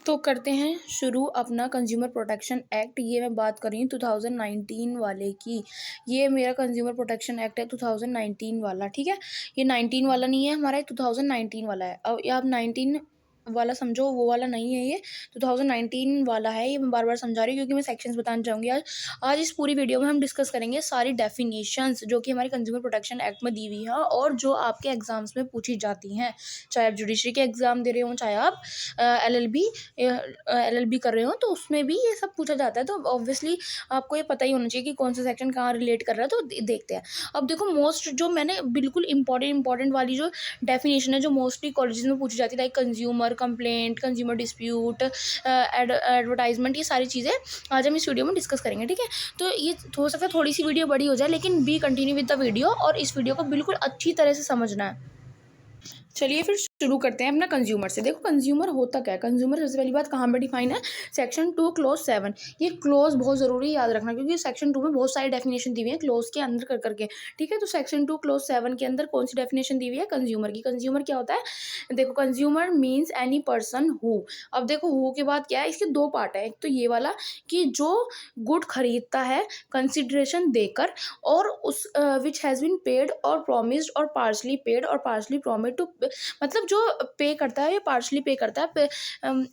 तो करते हैं शुरू अपना कंज्यूमर प्रोटेक्शन एक्ट। ये मैं बात कर रही हूँ 2019 वाले की। ये मेरा कंज्यूमर प्रोटेक्शन एक्ट है 2019 वाला, ठीक है। ये 19 वाला नहीं है हमारा, ये 2019 वाला है। अब ये आप 19 वाला समझो, वो वाला नहीं है, ये 2019 वाला है। ये मैं बार बार समझा रही हूँ क्योंकि मैं सेक्शंस बताना चाहूँगी आज। आज इस पूरी वीडियो में हम डिस्कस करेंगे सारी डेफिनेशंस जो कि हमारे कंज्यूमर प्रोटेक्शन एक्ट में दी हुई है और जो आपके एग्जाम्स में पूछी जाती हैं। चाहे आप जुडिशरी के एग्ज़ाम दे रहे हो, चाहे आप एलएलबी कर रहे हो, तो उसमें भी ये सब पूछा जाता है। तो ऑब्वियसली आपको ये पता ही होना चाहिए कि कौन सा सेक्शन कहाँ रिलेट कर रहा है। तो देखते हैं। अब देखो, मोस्ट जो मैंने बिल्कुल इंपॉर्टेंट वाली जो डेफिनेशन है, जो मोस्टली कॉलेजेस में पूछी जाती है, like consumer complaint, consumer dispute, advertisement, ये सारी चीज़ें आज हम इस वीडियो में डिस्कस करेंगे, ठीक है। तो ये हो सकता है थोड़ी सी वीडियो बड़ी हो जाए, लेकिन B continue with the video और इस वीडियो को बिल्कुल अच्छी तरह से समझना है। चलिए फिर शुरू करते हैं अपना कंज्यूमर से। देखो, कंज्यूमर होता क्या है। कंज्यूमर सबसे पहली बात कहाँ पर डिफाइन है, सेक्शन 2 क्लोज 7। ये क्लोज बहुत ज़रूरी याद रखना, क्योंकि सेक्शन 2 में बहुत सारी डेफिनेशन दी हुई है क्लोज के अंदर कर करके, ठीक है। तो सेक्शन 2 क्लोज 7 के अंदर कौन सी डेफिनेशन दी हुई है कंज्यूमर की। कंज्यूमर क्या होता है, देखो, consumer means any person who. अब देखो, हु के बाद क्या है, इसके दो पार्ट है। एक तो ये वाला कि जो गुड खरीदता है कंसिडरेशन देकर, और उस विच हैज़ बीन पेड और प्रोमिस्ड और पार्शली पेड और पार्शली प्रोमिस्ड टू, मतलब जो पे करता है ये पार्शली पे करता है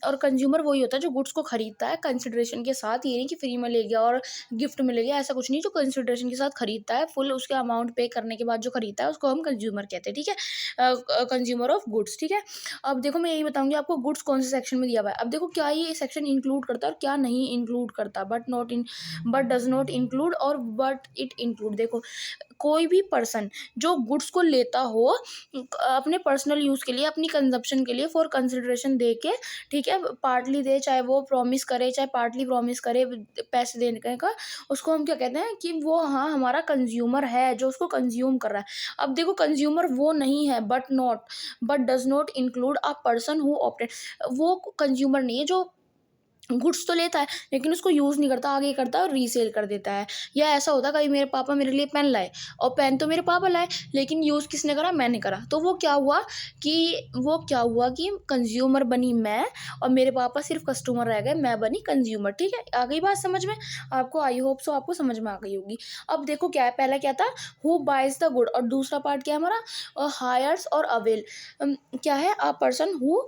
और कंज्यूमर वही होता है जो गुड्स को खरीदता है कंसिडरेशन के साथ। ये नहीं कि फ्री में ले गया और गिफ्ट में ले गया, ऐसा कुछ नहीं। जो कंसिडरेशन के साथ खरीदता है, फुल उसके अमाउंट पे करने के बाद जो खरीदता है, उसको हम कंज्यूमर कहते हैं, ठीक है। कंज्यूमर ऑफ गुड्स, ठीक है। अब देखो, मैं यही बताऊंगी आपको गुड्स कौन से सेक्शन में दिया हुआ है। अब देखो, क्या ये सेक्शन इंक्लूड करता है और क्या नहीं इंक्लूड करता, बट डज नॉट इंक्लूड और बट इट इंक्लूड। देखो, कोई भी पर्सन जो गुड्स को लेता हो अपने पर्सनल यूज़ के लिए, अपनी कंजप्शन के लिए, फॉर कंसिडरेशन दे के, ठीक है, पार्टली दे, चाहे वो प्रॉमिस करे, चाहे पार्टली प्रॉमिस करे पैसे देने का, उसको हम क्या कहते हैं कि वो, हाँ, हमारा कंज्यूमर है जो उसको कंज्यूम कर रहा है। अब देखो, कंज्यूमर वो नहीं है but does not include a person who operate. वो कंज्यूमर नहीं है जो गुड्स तो लेता है लेकिन उसको यूज़ नहीं करता, आगे करता है और रीसेल कर देता है। या ऐसा होता है, कभी मेरे पापा मेरे लिए पेन लाए और पेन तो मेरे पापा लाए, लेकिन यूज़ किसने करा, मैंने करा। तो वो क्या हुआ कि कंज्यूमर बनी मैं और मेरे पापा सिर्फ कस्टमर रह गए, मैं बनी कंज्यूमर, ठीक है। आ गई बात समझ में आपको, आई होप सो आपको समझ में आ गई होगी। अब देखो, क्या है, पहला क्या था, हु बाइज द गुड, और दूसरा पार्ट क्या है हमारा, हायर्स और अवेल। क्या है, अ पर्सन हु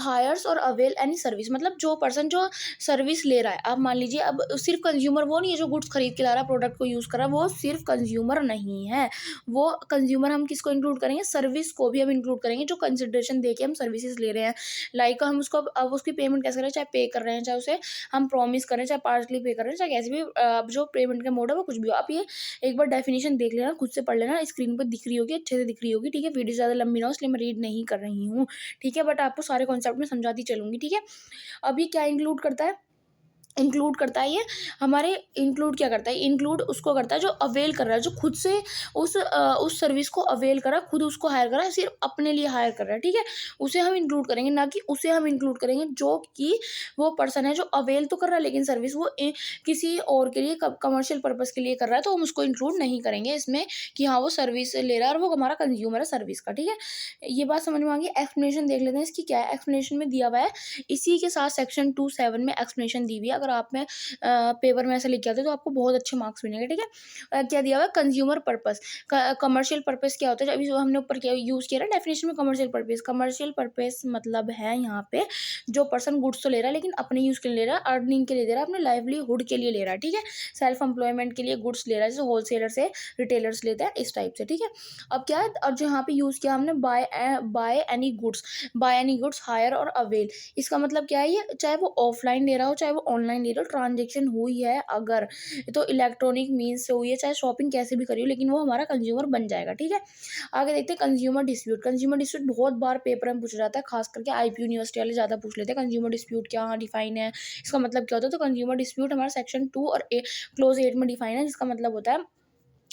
हायर्स और अवेल एनी सर्विस, मतलब जो पर्सन जो सर्विस ले रहा है। आप मान लीजिए, अब सिर्फ कंज्यूमर वो नहीं है जो गुड्स खरीद के ला रहा है, प्रोडक्ट को यूज़ कर रहा है, वो सिर्फ कंज्यूमर नहीं है। वो कंज्यूमर हम किसको इंक्लूड करेंगे, सर्विस को भी हम इंक्लूड करेंगे, जो कंसिडरेशन दे के हम सर्विसेज ले रहे हैं। लाइक हम उसको अब उसकी पेमेंट कैसे कर रहे हैं, चाहे पे कर रहे हैं, चाहे उसे हम प्रॉमिस कर रहे हैं, चाहे पार्टली पे कर रहे हैं, चाहे कैसे भी, अब जो पेमेंट का मोड है वो कुछ भी हो। आप ये एक बार डेफिनेशन देख लेना, खुद से पढ़ लेना, स्क्रीन पर दिख रही होगी, अच्छे से दिख रही होगी, ठीक है। वीडियो ज़्यादा लंबी ना हो इसलिए मैं रीड नहीं कर रही हूँ, ठीक है, बट आपको सारे कॉन्सेप्ट में समझाती चलूँगी, ठीक है। अब ये क्या इंक्लूड करता है ये हमारे, इंक्लूड क्या करता है, इंक्लूड उसको करता है जो अवेल कर रहा है, जो खुद से उस सर्विस को अवेल कर रहा है, खुद उसको हायर कर रहा है, सिर्फ अपने लिए हायर कर रहा है, ठीक है। उसे हम इंक्लूड करेंगे, ना कि उसे हम इंक्लूड करेंगे जो कि वो पर्सन है जो अवेल तो कर रहा है लेकिन सर्विस वो किसी और के लिए, कमर्शियल पर्पज़ के लिए कर रहा है, तो हम उसको इंक्लूड नहीं करेंगे इसमें कि हाँ वो सर्विस ले रहा है और वो हमारा कंज्यूमर है सर्विस का, ठीक है। ये बात समझ में आ गई। एक्सप्लेनेशन देख लेते हैं इसकी, क्या है एक्सप्लेनेशन में दिया हुआ है। इसी के साथ सेक्शन 2(7) में एक्सप्लेनेशन दी हुई है। अगर आप में पेपर में ऐसे लिख के आते तो आपको बहुत अच्छे मार्क्स मिलेंगे, ठीक है। क्या दिया हुआ है, कंज्यूमर पर्पस, कमर्शियल पर्पस क्या होता है, अभी जो हमने ऊपर क्या यूज़ किया है डेफिनेशन में, कमर्शियल पर्पस मतलब है यहाँ पे जो पर्सन गुड्स तो ले रहा है लेकिन अपने यूज़ के लिए ले रहा है, अर्निंग के लिए दे रहा है, अपने लाइवलीहुड के लिए ले रहा है, ठीक है। सेल्फ एम्प्लॉयमेंट के लिए गुड्स ले रहा है, जैसे होलसेलर से रिटेलर्स लेते हैं, इस टाइप से, ठीक है। अब क्या है, और जो यहाँ पे यूज़ किया हमने, बाय एनी गुड्स हायर और अवेल, इसका मतलब क्या है, ये चाहे वो ऑफलाइन ले रहा हो चाहे वो ऑनलाइन ले रहा हो, ट्रांजेक्शन हुई है अगर तो इलेक्ट्रॉनिक मीन्स से हुई है, चाहे शॉपिंग कैसे भी करी हो, लेकिन वो हमारा कंज्यूमर बन जाएगा, ठीक है। आगे देखते हैं कंज्यूमर डिस्प्यूट बहुत बार पेपर में पूछा जाता है, खास करके आईपी यूनिवर्सिटी वाले ज़्यादा पूछ लेते हैं कंज्यूमर डिस्प्यूट क्या डिफाइन है, इसका मतलब क्या होता है। तो कंज्यूमर डिस्प्यूट हमारा सेक्शन 2 और क्लोज 8 में डिफाइन है, जिसका मतलब होता है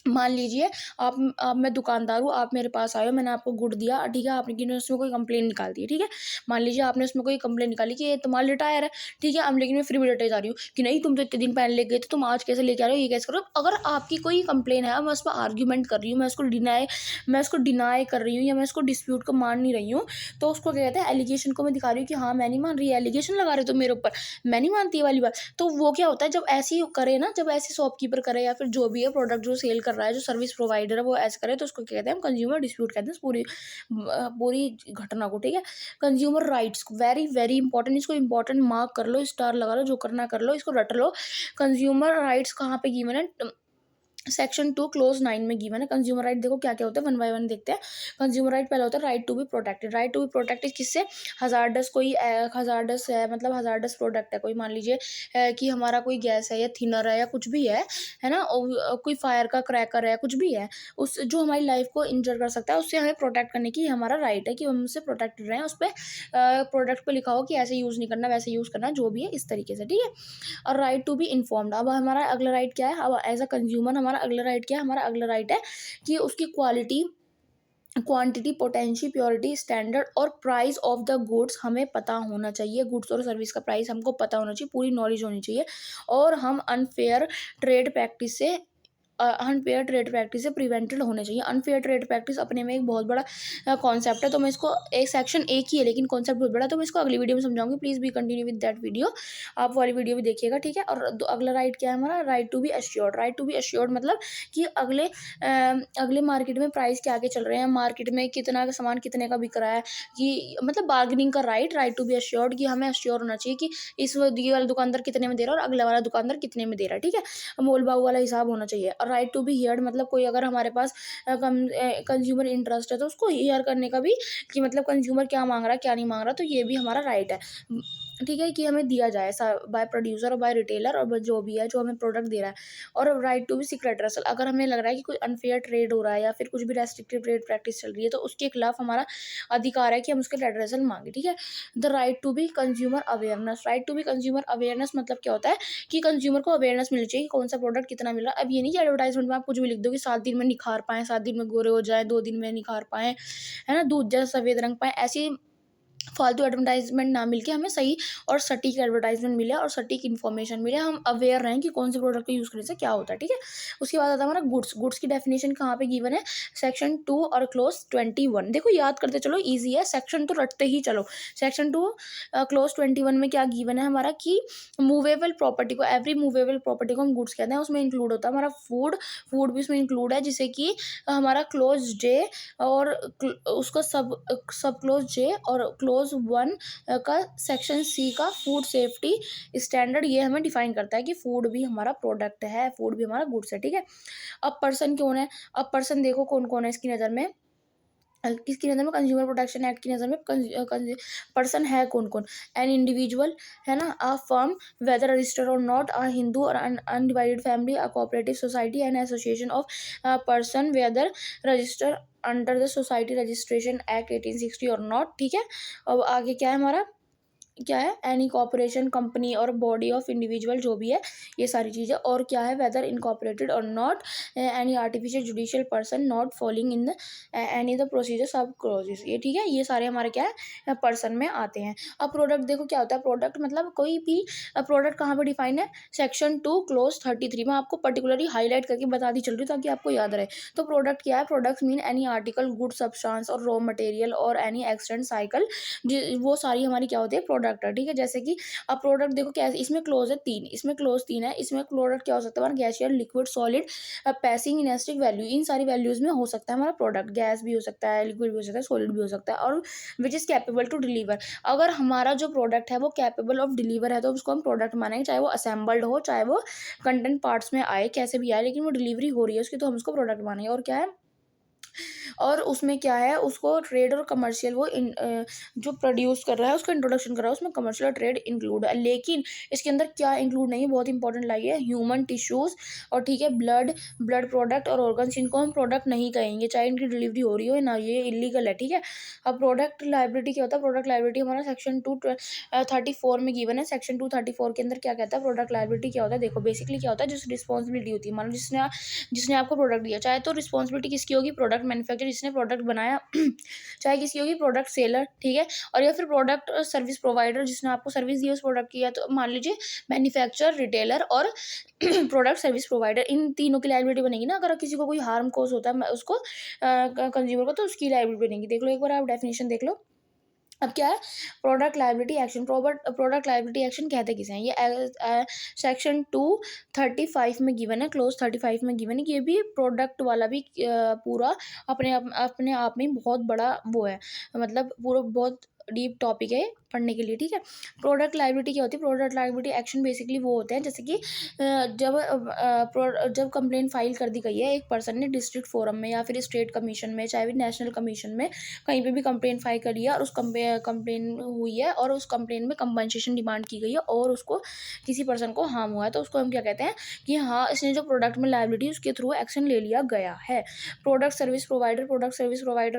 मान लीजिए आप मैं दुकानदार हूँ, आप मेरे पास आए हो, मैंने आपको गुड दिया, ठीक है, आपने उसमें कोई कंप्लेन निकाल दी है, ठीक है। मान लीजिए आपने उसमें कोई कंप्लेन निकाली कि ये तुम्हारा टायर है, ठीक है, अब लेकिन मैं फिर भी लेटे जा रही हूँ कि नहीं, तुम तो इतने दिन पहले लेके गए थे, तुम आज कैसे लेके आ रहे हो, ये कैसे करो। अगर आपकी कोई कंप्लेन है, मैं उस पर आर्ग्यूमेंट कर रही हूँ, मैं उसको डिनाई कर रही हूँ, या मैं उसको डिस्प्यूट को मान नहीं रही हूँ, तो उसको क्या कहते हैं, एलिगेशन को मैं दिखा रही हूँ कि हाँ मैं नहीं मान रही, एलिगेशन लगा रहे हो तुम मेरे ऊपर, मैं नहीं मानती ये वाली बात। तो वो क्या होता है, जब ऐसी करे ना, जब ऐसी शॉपकीपर करे या फिर जो भी है प्रोडक्ट जो सेल कर रहा है, जो सर्विस प्रोवाइडर है, वो ऐसे करे, तो उसको क्या कहते हैं, हम कंज्यूमर डिस्प्यूट कहते हैं इस पूरी घटना को, ठीक है। Consumer rights very very important, इसको इंपॉर्टेंट मार्क कर लो, स्टार लगा लो, जो करना कर लो, इसको रट लो। कंज्यूमर राइट्स कहाँ पे गिवन है, सेक्शन 2 क्लोज 9 में गिवन है। कंज्यूमर राइट देखो क्या क्या होता है, वन बाय वन देखते हैं। कंज्यूमर राइट पहला होता है right to be protected. Right to be protected किससे, हजारडस कोई हजारडस है, मतलब हजारडस प्रोडक्ट है कोई, मान लीजिए कि हमारा कोई गैस है या थिनर है या कुछ भी है ना, और कोई फायर का क्रैकर है, कुछ भी है, उस जो हमारी लाइफ को इंजर कर सकता है, उससे हमें प्रोटेक्ट करने की हमारा राइट है कि हम उससे प्रोटेक्टेड रहें। उस पर प्रोडक्ट पे लिखा हो कि ऐसे यूज़ नहीं करना, वैसे यूज़ करना, जो भी है इस तरीके से, ठीक है। और राइट टू बी इन्फॉर्म्ड, अब हमारा अगला राइट क्या है, अब एज अ कंज्यूमर हमारा अगला राइट क्या है, हमारा अगला राइट है कि उसकी quality, quantity, potential, purity, standard और प्राइस ऑफ द गुड्स हमें पता होना चाहिए। गुड्स और सर्विस का प्राइस हमको पता होना चाहिए, पूरी नॉलेज होनी चाहिए। और हम अनफेयर ट्रेड प्रैक्टिस से अनफेयर ट्रेड प्रैक्टिस से प्रिवेंटेड होने चाहिए। अनफेयर ट्रेड प्रैक्टिस अपने में एक बहुत बड़ा कॉन्सेप्ट है, तो मैं इसको, एक सेक्शन एक ही है लेकिन कॉन्सेप्ट बहुत बड़ा है, तो मैं इसको अगली वीडियो में समझाऊंगी। Please be continue with that video, आप वाली वीडियो भी देखिएगा, ठीक है। और अगला राइट क्या है हमारा, right to be assured. Right to be assured मतलब कि अगले मार्केट में प्राइस क्या आगे चल रहे हैं, मार्केट में कितना का सामान कितने का बिक रहा है, कि मतलब बार्गेनिंग का right. Right to be assured कि हमें एश्योर होना चाहिए कि ये वाला दुकानदार कितने में दे रहा है और अगला वाला दुकानदार कितने में दे रहा है, ठीक है। मोल भाव वाला हिसाब होना चाहिए। और राइट टू बी हियर्ड मतलब कोई अगर हमारे पास कंज्यूमर इंटरेस्ट है, तो उसको हियर करने का भी, कि मतलब कंज्यूमर क्या मांग रहा है क्या नहीं मांग रहा, तो ये भी हमारा राइट है, ठीक है, कि हमें दिया जाए बाय प्रोड्यूसर और बाय रिटेलर और जो भी है जो हमें प्रोडक्ट दे रहा है। और right to be seek redressal, अगर हमें लग रहा है कि कोई अनफेयर ट्रेड हो रहा है या फिर कुछ भी रेस्ट्रिक्टिव ट्रेड प्रैक्टिस चल रही है, तो उसके खिलाफ हमारा अधिकार है कि हम उसके रेड रेसल मांगे, ठीक है। The right to be consumer awareness. Right to be consumer awareness मतलब क्या होता है कि कंज्यूमर को अवेयरनेस मिलनी चाहिए कि कौन सा प्रोडक्ट कितना मिल रहा है। अब ये नहीं कि एडवर्टाइजमेंट में आप कुछ भी लिख दो कि 7 दिन में निखार पाएँ, 7 दिन में गोरे हो जाए, 2 दिन में निखार पाएँ, है ना, दूध जैसा सफेद रंग पाएँ, ऐसी फालतू एडवर्टाइजमेंट ना मिलके हमें सही और सटीक एडवर्टाइजमेंट मिले और सटीक इन्फॉर्मेशन मिले, हम अवेयर रहें कि कौन से प्रोडक्ट को यूज़ करने से क्या होता है, ठीक है। उसके बाद आता है हमारा गुड्स। गुड्स की डेफिनेशन कहाँ पे गिवन है, सेक्शन 2 और क्लोज 21। देखो याद करते चलो, ईजी है, सेक्शन तो रटते ही चलो। सेक्शन 2 क्लोज 21 में क्या गिवन है हमारा कि मूवेबल प्रॉपर्टी को, एवरी मूवेबल प्रॉपर्टी को हम गुड्स कहते हैं, उसमें इंक्लूड होता है हमारा फूड। फूड भी उसमें इंक्लूड है, जिसे कि हमारा क्लोज जे और उसका सब सब क्लोज जे और क्लोज 1 का सेक्शन सी का फूड सेफ्टी स्टैंडर्ड, ये हमें डिफाइन करता है कि फूड भी हमारा प्रोडक्ट है, फूड भी हमारा गुड्स है, ठीक है। अब पर्सन कौन है, अब पर्सन देखो कौन कौन है इसकी नज़र में, किसकी नज़र में, कंज्यूमर प्रोटेक्शन एक्ट की नज़र में पर्सन है कौन कौन, एन इंडिविजुअल, है ना, अ फर्म वेदर रजिस्टर और नॉट, अ हिंदू और undivided family, a cooperative society, an association of person whether register under the society registration act 1860 और नॉट, ठीक है। अब आगे क्या है हमारा, क्या है, एनी कॉर्पोरेशन, कंपनी और बॉडी ऑफ इंडिविजुअल, जो भी है ये सारी चीज़ें। और क्या है, वेदर इनकॉर्पोरेटेड और not, any artificial judicial person not following in the any the procedure सब क्लोजेस, ये ठीक है, ये सारे हमारे क्या है, पर्सन में आते हैं। अब प्रोडक्ट देखो क्या होता है, प्रोडक्ट मतलब कोई भी प्रोडक्ट कहाँ पर डिफाइन है, सेक्शन 2 क्लोज 33 में आपको पर्टिकुलरली हाईलाइट करके बता दी चल रही है ताकि आपको याद रहे। तो प्रोडक्ट क्या है, products mean any article, good substance और रॉ मटेरियल और एनी एक्सटेंड साइकिल, वो सारी हमारी क्या होती है, प्रोडक्ट है, ठीक है। जैसे कि अब प्रोडक्ट देखो क्या है, इसमें क्लोज है 3, इसमें क्लोज 3 है, इसमें प्रोडक्ट क्या हो सकता है हमारा, गैसियर, लिक्विड, सॉलिड, पैसिंग, इनेस्टिक, वैल्यू, इन सारी वैल्यूज में हो सकता है हमारा प्रोडक्ट। गैस भी हो सकता है, लिक्विड भी हो सकता है, सॉलिड भी हो सकता है, और which is capable to deliver. अगर हमारा जो प्रोडक्ट है वो कैपेबल ऑफ डिलीवर है, तो उसको हम प्रोडक्ट मानेंगे, चाहे वो असेंबल्ड हो, चाहे वो कंटेंट पार्ट्स में आए, कैसे भी आए, लेकिन वो डिलीवरी हो रही है उसकी, तो हम उसको प्रोडक्ट मानेंगे। और क्या है, और उसमें क्या है, उसको ट्रेड और कमर्शियल जो प्रोड्यूस कर रहा है उसका इंट्रोडक्शन कर रहा है, उसमें कमर्शियल और ट्रेड इंक्लूड है। लेकिन इसके अंदर क्या इंक्लूड नहीं है, बहुत इंपॉर्टेंट लाइन है, ह्यूमन टिश्यूज़ और ठीक है ब्लड ब्लड प्रोडक्ट और ऑर्गन्स, इनको हम प्रोडक्ट नहीं कहेंगे चाहे इनकी डिलीवरी हो रही हो ना, ये इलीगल है, ठीक है। अब प्रोडक्ट लाइबिलिटी क्या होता है, प्रोडक्ट लाइबिलिटी हमारा सेक्शन 234 में गिवन है। सेक्शन 234 के अंदर क्या कहता है, प्रोडक्ट लाइबिलिटी क्या होता है, देखो बेसिकली क्या होता है, जिस रिस्पॉन्सिबिलिटी होती है, मान लो जिसने आपको प्रोडक्ट दिया, चाहे तो रिस्पॉन्सिबिलिटी किसकी होगी, प्रोडक्ट मैन्युफैक्चर जिसने प्रोडक्ट बनाया चाहे किसकी होगी, प्रोडक्ट सेलर, ठीक है। और या फिर प्रोडक्ट सर्विस प्रोवाइडर जिसने आपको सर्विस दी उस प्रोडक्ट की, या तो मान लीजिए मैन्युफैक्चर, रिटेलर और प्रोडक्ट सर्विस प्रोवाइडर, इन तीनों की लायबिलिटी बनेगी ना। अगर किसी को कोई हार्म कोज होता है उसको कंज्यूमर को, तो उसकी लायबिलिटी बनेगी। देख लो एक बार आप डेफिनेशन देख लो। अब क्या है, product liability action, product liability action कहते किसे हैं, ये सेक्शन 235 में गिवन है, क्लोज 35 में गिवन है। ये भी प्रोडक्ट वाला भी पूरा अपने आप में बहुत बड़ा वो है, मतलब पूरा बहुत डीप टॉपिक है पढ़ने के लिए, ठीक है। प्रोडक्ट लायबिलिटी क्या होती है, प्रोडक्ट लायबिलिटी एक्शन बेसिकली वो होते हैं जैसे कि जब कंप्लेंट फाइल कर दी गई है एक पर्सन ने डिस्ट्रिक्ट फोरम में या फिर स्टेट कमीशन में, चाहे भी नेशनल कमीशन में, कहीं पे भी कंप्लेंट फाइल करी है और उस कंप्लेन हुई है और उस कंप्लेन में कंपनसेशन डिमांड की गई है और उसको किसी पर्सन को हार्म हुआ है, तो उसको हम क्या कहते हैं कि हाँ इसने जो प्रोडक्ट में लायबिलिटी उसके थ्रू एक्शन ले लिया गया है। प्रोडक्ट सर्विस प्रोवाइडर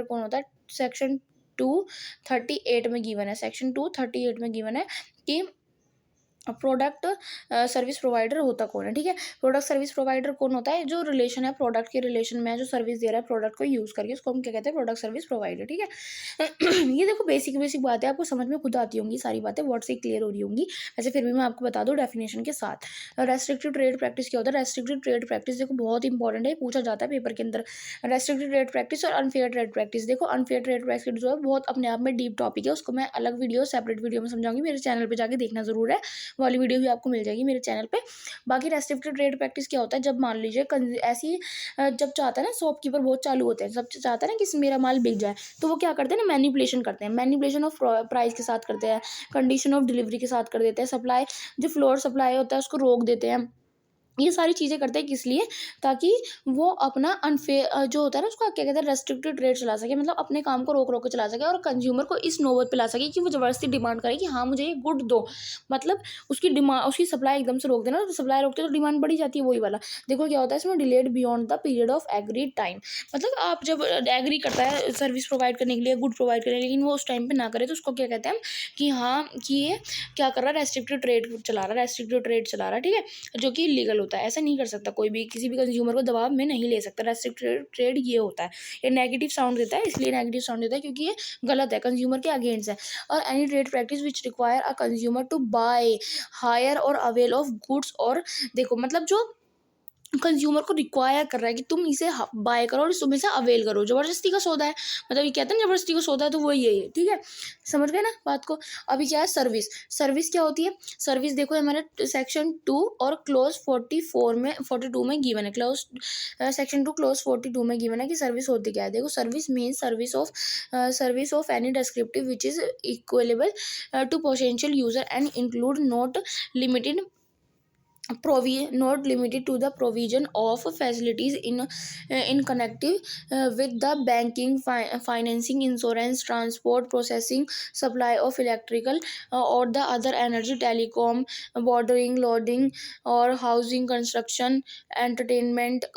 कौन होता है, सेक्शन 238 में गिवन है, सेक्शन 238 में गिवन है कि प्रोडक्ट सर्विस प्रोवाइडर होता कौन है, ठीक है। प्रोडक्ट सर्विस प्रोवाइडर कौन होता है, जो रिलेशन है प्रोडक्ट के रिलेशन में, जो सर्विस दे रहा है प्रोडक्ट को यूज़ करके, उसको हम क्या कहते हैं, प्रोडक्ट सर्विस प्रोवाइडर, ठीक है। ये देखो बेसिक बेसिक बातें आपको समझ में खुद आती होंगी, सारी बातें वर्ड से क्लियर हो रही होंगी, वैसे फिर भी मैं आपको बता दूँ डेफिनेशन के साथ। रेस्ट्रिक्टिव ट्रेड प्रैक्टिस क्या होता है, रेस्ट्रिक्टिव ट्रेड प्रैक्टिस देखो बहुत इंपॉर्टेंट है, पूछा जाता है पेपर के अंदर। रेस्ट्रिक्टिव ट्रेड प्रैक्टिस और अनफेयर ट्रेड प्रैक्टिस, देखो अनफेयर ट्रेड प्रैक्टिस जो है बहुत अपने आप में डीप टॉपिक है, उसको मैं अलग वीडियो सेपरेट वीडियो में समझाऊंगी, मेरे चैनल पर जाके देखना जरूर है, वाली वीडियो भी आपको मिल जाएगी मेरे चैनल पे। बाकी रेस्ट्रिक्टिव ट्रेड प्रैक्टिस क्या होता है, जब मान लीजिए ऐसी जब चाहता है ना, शॉपकीपर बहुत चालू होते हैं, सब चाहता है ना कि मेरा माल बिक जाए, तो वो क्या करते हैं ना, मैनिपुलेशन करते हैं, मैनिपुलेशन ऑफ प्राइस के साथ करते हैं, कंडीशन ऑफ डिलीवरी के साथ कर देते हैं, सप्लाई जो फ्लोर सप्लाई होता है उसको रोक देते हैं। ये सारी चीज़ें करते हैं किस लिए, ताकि वो अपना अनफेयर जो होता है ना उसको क्या कहते हैं, रेस्ट्रिक्टेड ट्रेड चला सके, मतलब अपने काम को रोक रोक के चला सके और कंज्यूमर को इस नौबत पे ला सके कि वो ज़बरदस्ती डिमांड करे कि हाँ मुझे ये गुड दो, मतलब उसकी सप्लाई एकदम से रोक देना, तो सप्लाई रोकते तो डिमांड बढ़ी जाती है, वही वाला। देखो क्या होता है इसमें, delayed beyond the period of agreed time, मतलब आप जब एग्री करता है सर्विस प्रोवाइड करने के लिए, गुड प्रोवाइड करने के लिए, लेकिन वो उस टाइम पे ना करे, तो उसको क्या कहते हैं कि हाँ कि ये क्या कर रहा है, रेस्ट्रिक्टेड ट्रेड चला रहा है, रेस्ट्रिक्टेड ट्रेड चला रहा है, ठीक है, जो कि इलीगल होता है। ऐसा नहीं कर सकता कोई भी, किसी भी कंज्यूमर को दबाव में नहीं ले सकता, रेस्ट्रिक्टेड ट्रेड ये होता है। ये नेगेटिव साउंड देता है, इसलिए नेगेटिव साउंड देता है क्योंकि ये गलत है, कंज्यूमर के अगेंस्ट है। और any trade practice which require a consumer to buy, hire और अवेल ऑफ गुड्स, और देखो मतलब जो कंज्यूमर को रिक्वायर कर रहा है कि तुम इसे बाय करो और तुम इसे अवेल करो, जबरदस्ती का सौदा है, मतलब ये कहते हैं जबरदस्ती का सौदा है, तो वो यही है, ठीक है, समझ गए ना बात को। अभी क्या है सर्विस, सर्विस क्या होती है, सर्विस देखो हमारे सेक्शन 2 और क्लोज 42 में गिवन है, क्लोज सेक्शन 2 क्लोज 42 में गिवन है कि सर्विस होती क्या है। देखो service mean service of any descriptive which is available to potential user and include not limited to the provision of facilities in connective with the banking, financing, insurance, transport, processing, supply of electrical or the other energy, telecom, bordering, loading or housing, construction, entertainment,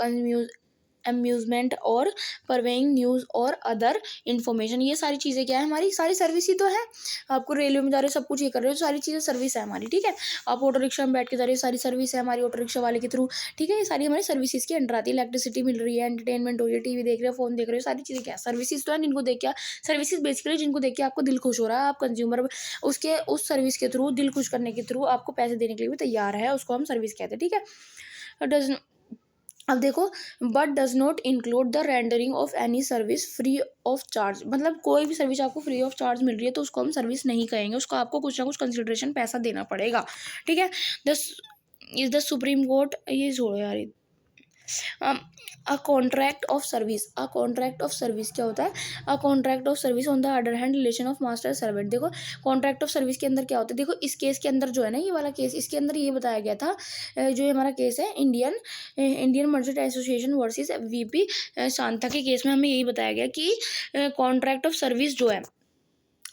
amusement और परवेइंग news और other information. ये सारी चीज़ें क्या है, हमारी सारी service ही तो है। आपको रेलवे में जा रहे हो, सब कुछ ये कर रहे हो, सारी चीज़ें सर्विस है हमारी, ठीक है। आप ऑटो रिक्शा में बैठ के जा रहे हो, सारी सर्विस है हमारी ऑटो रिक्शा वाले के थ्रू, ठीक है। ये सारी हमारी सर्विसेज के अंडर आती है। इलेक्ट्रिसिटी मिल रही है, एंटरटेनमेंट हो रही है, टीवी देख रहे हो, फोन देख रहे हो, सारी चीज़ें क्या सर्विसेज तो है, जिनको देख के सर्विसेज बेसिकली जिनको देख के आपको दिल खुश हो रहा है, आप कंज्यूमर उसके उस सर्विस के थ्रू दिल खुश करने के थ्रू आपको पैसे देने के लिए भी तैयार है, उसको हम सर्विस कहते हैं, ठीक है। डज अब देखो, but does not include the rendering of any service free of charge, मतलब कोई भी सर्विस आपको फ्री ऑफ चार्ज मिल रही है तो उसको हम सर्विस नहीं कहेंगे, उसको आपको कुछ ना कुछ कंसिडरेशन पैसा देना पड़ेगा, ठीक है। दस इज द सुप्रीम कोर्ट, ये छोड़ो यार, a contract of service. A contract of service क्या होता है? A contract of service on the other hand relation of master servant. देखो कॉन्ट्रैक्ट ऑफ सर्विस के अंदर क्या होता है, देखो इस केस के अंदर जो है ना, ये वाला केस, इसके अंदर ये बताया गया था, जो ये हमारा केस है Indian merchant association versus VP Shanta के केस में हमें यही बताया गया कि कॉन्ट्रैक्ट ऑफ सर्विस जो है,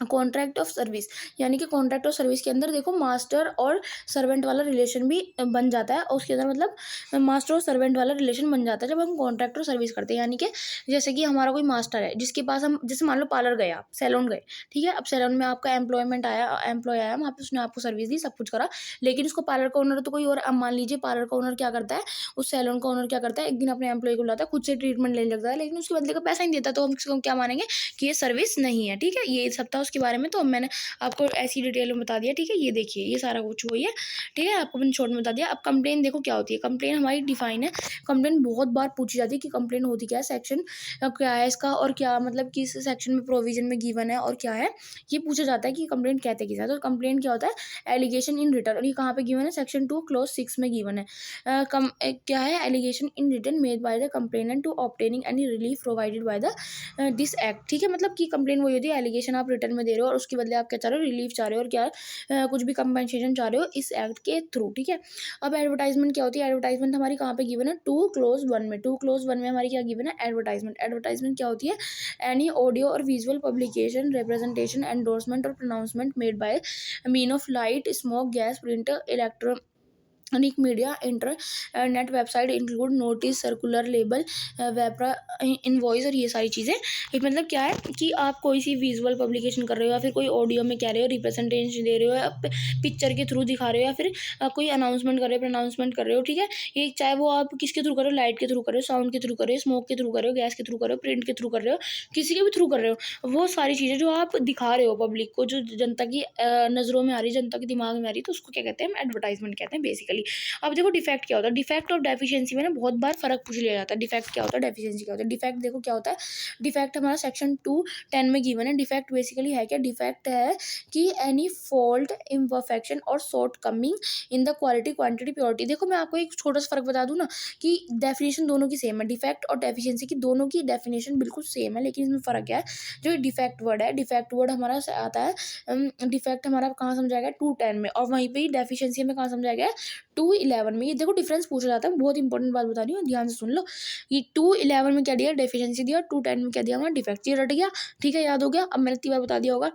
कॉन्ट्रैक्ट ऑफ सर्विस, यानी कि कॉन्ट्रैक्ट ऑफ सर्विस के अंदर देखो मास्टर और सर्वेंट वाला रिलेशन भी बन जाता है, और उसके अंदर मतलब मास्टर और सर्वेंट वाला रिलेशन बन जाता है जब हम कॉन्ट्रैक्ट और सर्विस करते हैं। यानी कि जैसे कि हमारा कोई मास्टर है जिसके पास हम, जैसे मान लो पार्लर गए, आप सैलून गए, ठीक है, अब सैलून में आपका एम्प्लॉय आया, वहाँ पे उसने आपको सर्विस दी, सब कुछ करा, लेकिन उसको पार्लर का ओनर तो कोई और, अब मान लीजिए पार्लर का ओनर क्या करता है, उस सैलून का ओनर क्या करता है, एक दिन अपने एम्प्लॉय को बुलाता है, खुद से ट्रीटमेंट लेने लगता है, लेकिन उसके बदले का पैसा नहीं देता, तो हम किसको क्या मानेंगे कि ये सर्विस नहीं है। ठीक है, ये सब था उसके बारे में, तो मैंने आपको ऐसी डिटेल में बता दिया। ठीक है, ये देखिए ये सारा कुछ वही है। ठीक है, आपको मैंने शॉर्ट में बता दिया। अब कंप्लेन देखो क्या होती है। कंप्लेन हमारी डिफाइन है। कंप्लेन बहुत बार पूछी जाती है कि कंप्लेन होती क्या है, सेक्शन क्या है इसका, और क्या मतलब किस सेक्शन में प्रोविजन में गिवन है और क्या है, ये पूछा जाता है कि कंप्लेंट कहते किस है। तो कंप्लेंट क्या होता है, एलिगेशन इन रिटर्न, और ये कहाँ पे गिवन है, सेक्शन 2 क्लॉज 6 में गिवन है। क्या है, allegation in return made by the complainant to obtaining any relief provided by the this act. ठीक है, मतलब कि कंप्लेन वही होती है, एलिगेशन आप रिटर्न में दे रहे हो और उसके बदले आप क्या चाह रहे हो, रिलीफ चाह रहे हो, और क्या कुछ भी कंपनसेशन चाह रहे हो इस एक्ट के थ्रू। ठीक है, अब एडवर्टाइजमेंट क्या होती है, एडवर्टाइजमेंट हमारी कहाँ पे गिवन है, 2 क्लॉज 1 में। 2 क्लॉज 1 में हमारी क्या गिवन है, एडवर्टाइजमेंट। एडवर्टाइजमेंट क्या होती है, एनी ऑडियो और विजुअल पब्लिकेशन, रिप्रेजेंटेशन, एंडोर्समेंट और pronouncement made by mean of light, smoke, gas, print, electronic media internet website include notice, circular, label, wrapper, invoice, और ये सारी चीज़ें। एक मतलब क्या है कि आप कोई सी विजुअल पब्लिकेशन कर रहे हो, या फिर कोई ऑडियो में कह रहे हो, रिप्रेजेंटेशन दे रहे हो, या पिक्चर के थ्रू दिखा रहे हो, या फिर कोई अनाउंसमेंट कर रहे हो, प्रोनाउंसमेंट कर रहे हो। ठीक है, ये चाहे वो आप किसके थ्रू कर रहे हो, लाइट के थ्रू कर रहे हो, साउंड के थ्रू कर रहे हो, स्मोक के थ्रू कर रहे हो, गैस के थ्रू कर रहे हो, प्रिंट के थ्रू कर रहे हो, किसी के भी थ्रू कर रहे हो, वो सारी चीज़ें जो आप दिखा रहे हो पब्लिक को, जो जनता की नज़रों में आ रही है, जनता के दिमाग में आ रही है, तो उसको क्या कहते हैं, हम एडवर्टाइजमेंट कहते हैं बेसिकली। अब देखो डिफेक्ट क्या होता है, डिफेक्ट और डेफिशिएंसी में ना बहुत बार फर्क पूछ लिया जाता है। डिफेक्ट क्या होता है, डेफिशिएंसी क्या होता है। डिफेक्ट देखो क्या होता है, डिफेक्ट हमारा सेक्शन 210 में गिवन है। डिफेक्ट बेसिकली है क्या, डिफेक्ट है कि एनी फॉल्ट, इम्परफेक्शन और short coming in the quality, quantity, purity. देखो मैं आपको एक छोटा सा फर्क बता दूं ना, कि डेफिनेशन दोनों की सेम है, डिफेक्ट और डेफिशिएंसी की दोनों की डेफिनेशन बिल्कुल सेम है, लेकिन इसमें फ़र्क क्या है, जो डिफेक्ट वर्ड है, डिफेक्ट वर्ड हमारा आता है, डिफेक्ट हमारा कहाँ समझाया गया, 210 में, और वहीं पर डेफिशिएंसी में कहाँ समझाया गया, 211 में। ये देखो डिफरेंस पूछा जाता है, बहुत इंपॉर्टेंट बात बता रही हूँ, ध्यान से सुन लो। ये 211 में क्या दिया, डेफिशिएंसी दिया, 210 में क्या दिया हमारा, डिफेक्ट। ये रट गया, ठीक है, याद हो गया। अब मैंने 3 बार बता दिया होगा।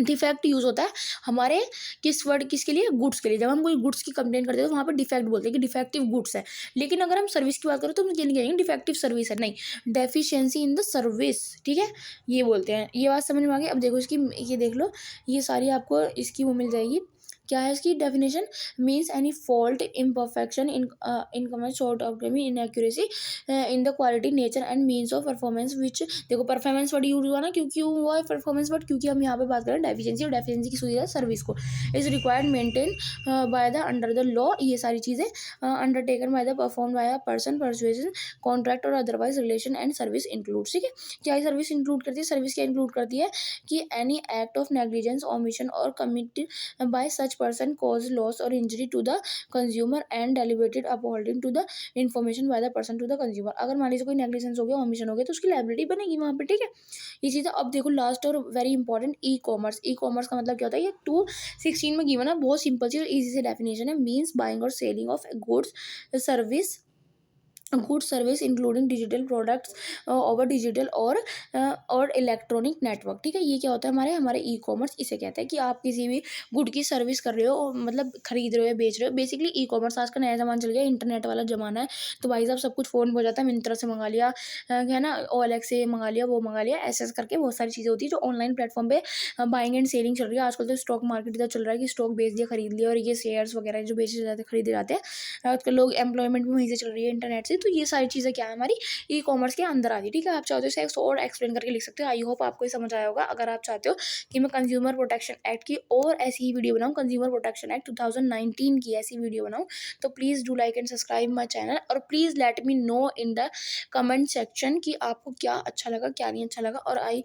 डिफेक्ट यूज होता है हमारे किस वर्ड, किसके लिए, गुड्स के लिए। जब हम कोई गुड्स की कंप्लेंट करते हैं तो वहाँ पे डिफेक्ट बोलते हैं कि डिफेक्टिव गुड्स है। लेकिन अगर हम सर्विस की बात करें तो हम ये नहीं कहेंगे डिफेक्टिव सर्विस है, नहीं, डेफिशिएंसी इन द सर्विस। ठीक है, ये बोलते हैं। ये बात समझ में आ गई। अब देखो इसकी, ये देख लो, ये सारी आपको इसकी वो मिल जाएगी। क्या है इसकी definition, means any fault, imperfection, increment, short of inaccuracy in the quality, nature and means of performance which. देखो परफॉर्मेंस वर्ड यूज हुआ ना, क्यों क्यों हुआ है परफॉर्मेंस वर्ड, क्योंकि हम यहाँ पे बात करें डेफिशिएंसी, और डेफिशिएंसी की सुविधा सर्विस को is required maintain by the under the law. ये सारी चीज़ें undertaken by the perform by a person, persuasion, contract और otherwise relation and service include. ठीक है, क्या ये सर्विस इंक्लूड करती है, सर्विस क्या इंक्लूड करती है कि any act of negligence, omission और commit by such person cause loss or injury to the consumer and deliberate upholding to the information by the person to the consumer। अगर मान लीजिए कोई नेग्लिजेंस हो गया, ओमिशन हो गया, तो उसकी लाइबिलिटी बनेगी वहाँ पे। ठीक है, ये चीज़ है। अब देखो लास्ट और very important, e commerce. E commerce का मतलब क्या होता है, ये 216 में गिवन है, बहुत सिंपल सी और ईजी से डेफिनेशन है। मीन्स बाइंग और selling of goods, service, good service including digital products over digital और इलेक्ट्रॉनिक नेटवर्क। ठीक है, ये क्या होता है, हमारे हमारे ई कॉमर्स इसे कहते हैं कि आप किसी भी गुड की सर्विस कर रहे हो, और मतलब खरीद रहे हो या बेच रहे हो। बेसिकली ई कॉमर्स आज का नया ज़माना चल गया, इंटरनेट वाला ज़माना है, तो भाई साहब सब कुछ फ़ोन में हो जाता है। मिंत्रा से मंगा लिया, है ना, OLX से मंगा लिया, वो मंगा लिया, ऐसे ऐसे करके बहुत सारी चीज़ें होती है जो ऑनलाइन प्लेटफॉर्म पे बाइंग एंड सेलिंग चल रही है। आजकल तो स्टॉक मार्केट इधर चल रहा है कि स्टॉक बेच दिया, खरीद लिया, और ये शेयर्स वगैरह जो बेचे जाते हैं, खरीदे जाते हैं। आजकल लोग एम्प्लॉयमेंट भी वहीं से चल रही है, इंटरनेट से। तो ये सारी चीज़ें क्या है, हमारी ई कॉमर्स के अंदर आती है। ठीक है, आप चाहो तो इसे और एक्सप्लेन करके लिख सकते हो। आई होप आपको ये समझ आया होगा। अगर आप चाहते हो कि मैं कंज्यूमर प्रोटेक्शन एक्ट की और ऐसी ही वीडियो बनाऊँ, कंज्यूमर प्रोटेक्शन एक्ट 2019 की ऐसी वीडियो बनाऊँ, तो please do like and subscribe my channel, और please let me know in the comment section कि आपको क्या अच्छा लगा, क्या नहीं अच्छा लगा। और आई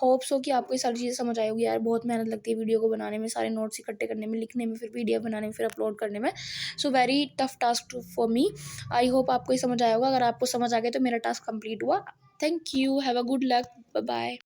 होप सो कि आपको ये सारी चीज़ें समझ आई होगी। यार बहुत मेहनत लगती है वीडियो को बनाने में, सारे नोट्स इकट्ठे करने में, लिखने में, फिर PDF बनाने में, फिर अपलोड करने में। So very tough task for me. I hope आपको ये समझ समझ आया होगा। अगर आपको समझ आ गया तो मेरा टास्क कंप्लीट हुआ। Thank you, have a good luck, bye bye.